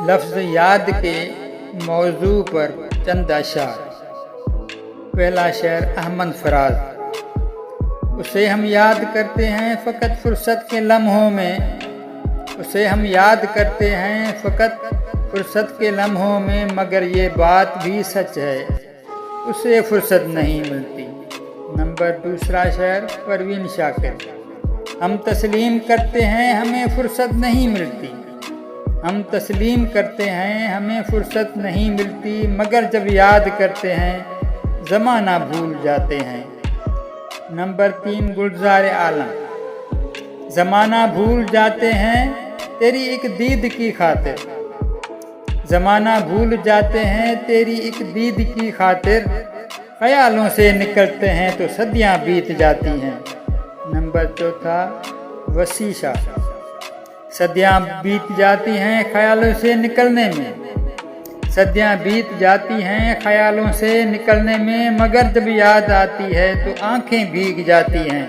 لفظ یاد کے موضوع پر چند اشعار۔ پہلا شعر احمد فراز۔ اسے ہم یاد کرتے ہیں فقط فرصت کے لمحوں میں، اسے ہم یاد کرتے ہیں فقط فرصت کے لمحوں میں، مگر یہ بات بھی سچ ہے اسے فرصت نہیں ملتی۔ نمبر دوسرا شعر پروین شاکر۔ ہم تسلیم کرتے ہیں ہمیں فرصت نہیں ملتی، ہم تسلیم کرتے ہیں ہمیں فرصت نہیں ملتی، مگر جب یاد کرتے ہیں زمانہ بھول جاتے ہیں۔ نمبر 3 گلزار عالم۔ زمانہ بھول جاتے ہیں تیری ایک دید کی خاطر، زمانہ بھول جاتے ہیں تیری ایک دید کی خاطر، خیالوں سے نکلتے ہیں تو صدیاں بیت جاتی ہیں۔ نمبر 4 وسیع شاہ۔ صدیاں بیت جاتی ہیں خیالوں سے نکلنے میں، صدیاں بیت جاتی ہیں خیالوں سے نکلنے میں، مگر جب یاد آتی ہے تو آنکھیں بھیگ جاتی ہیں۔